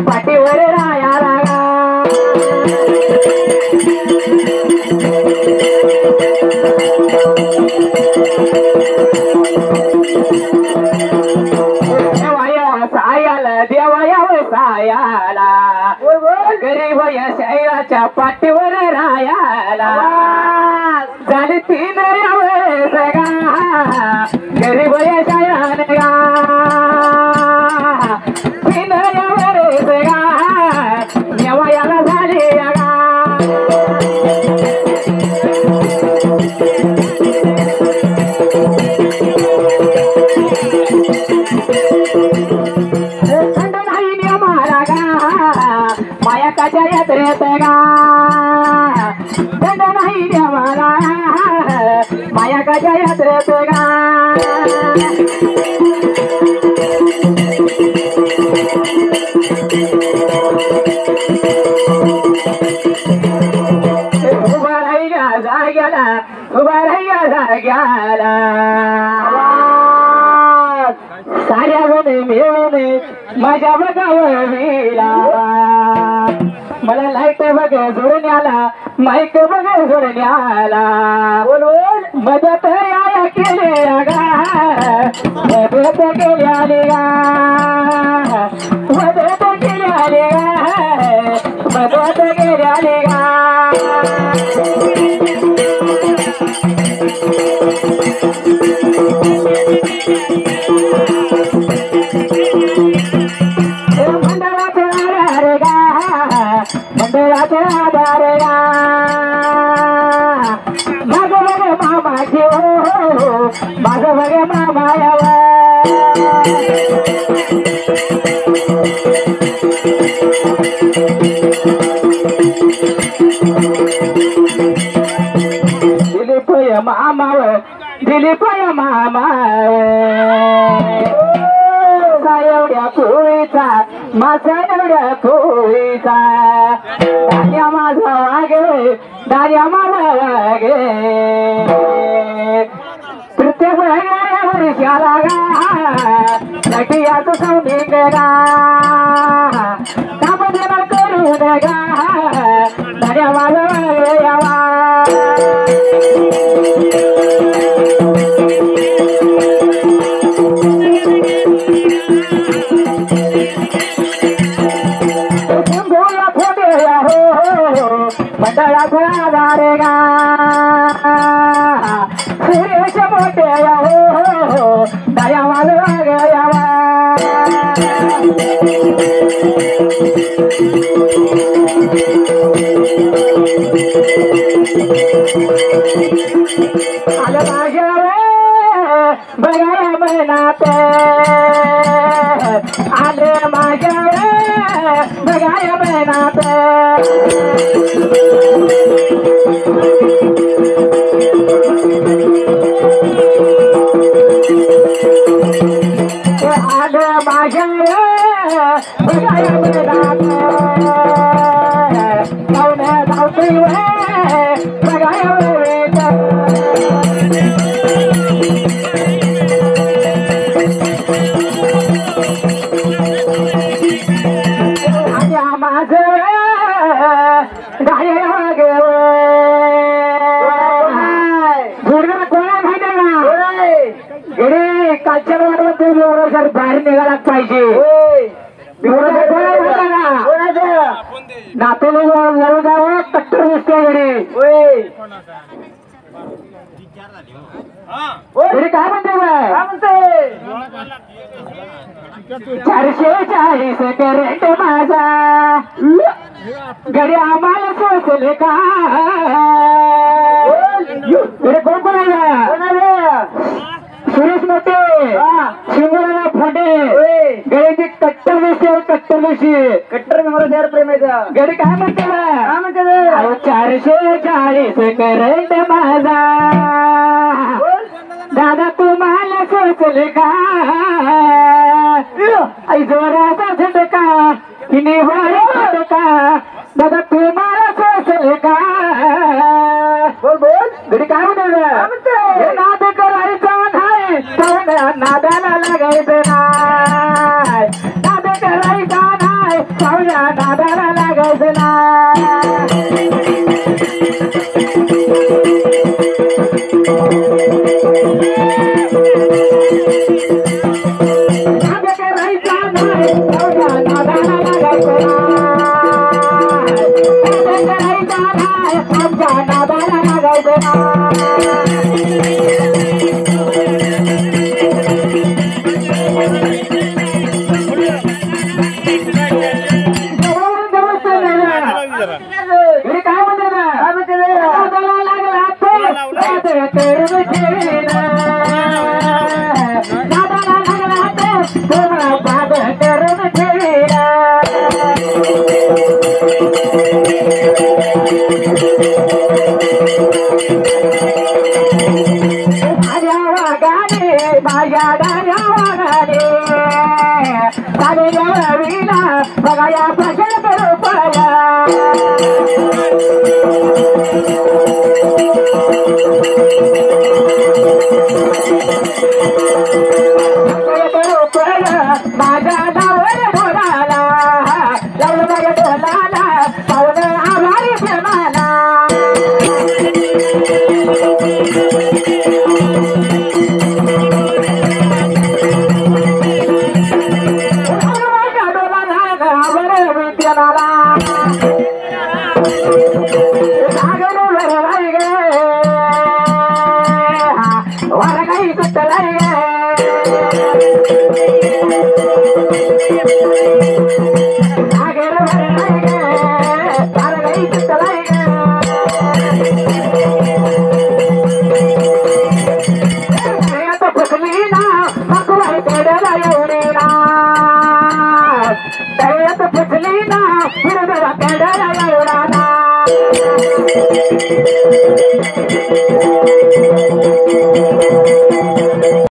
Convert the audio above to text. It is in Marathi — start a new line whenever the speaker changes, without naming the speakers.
पाठीवर रायाला सायाला गरीब या शहराच्या पाठीवर रायाला झाली 3 वेळेस गा गरीब या शहरान गा 3 वेळेस गा नेवायाला झाली गा मायाकाच्या यात्रेत गा दंड नाही देवाला मायाकाच्या यात्रेत गा उभा राहिल्या जाग्याला उभा राहिल्या जाग्याला साऱ्या जणी मिळून माझ्या बघावला मला लाईट बघ जोडण्याला माईक बघ जोडण्याला मदत याला केले गा मदत केल्याने गा मदत केल्याने गा मदत केल्याने गा मंडळाचे आधार गा माझं बघे मामा घेऊ माझं बघे मामा यावा दिलीपय मामाव दिलीपय मामा एवढ्या पोळीचा माझा एवढ्या पोळीचा दार्या माझा वागे दार्या माझा वागे प्रत्येक वर्षाला गा नटियाचं सौनिक गा त्यामध्ये करू गा दार्या माझा वागे यावा मंडळाचा आधार गा सुरेश मोठे हो दया वाजवा गयावा आलं माझ्या बघाया मनात आलं माझ्या बघाया मनात आलं माझ्या बघाया मनात जाऊन जाऊन बघाया बाहेर निघाला पाहिजे नातू लढू जावं कट्टर दिसते घरी काय म्हणते 440 करेंट माझा घरी आम्हाला सोचले का घरी कोण कोणाला सुरेश मोठे शिवराला फोडे गडीची कट्टर कट्टर मला प्रेमाचा गडी काय म्हणते 440 करंट माझा दादा तुम्हाला सोचले का आई जोराचा झटका हिने झटका दादा तुम्हाला सोचले का बोल बोल घडी काय म्हणते नाद करायचा नाही नादाला लागायचं नाही नाद करायचा नाही नादाला लागायचं ना बघाया प्रगत रूपाला माझ्या नावर बोलाला लावलं माझ्या बोलाला पावलं आभारी प्रेमाला पुछली ना फिर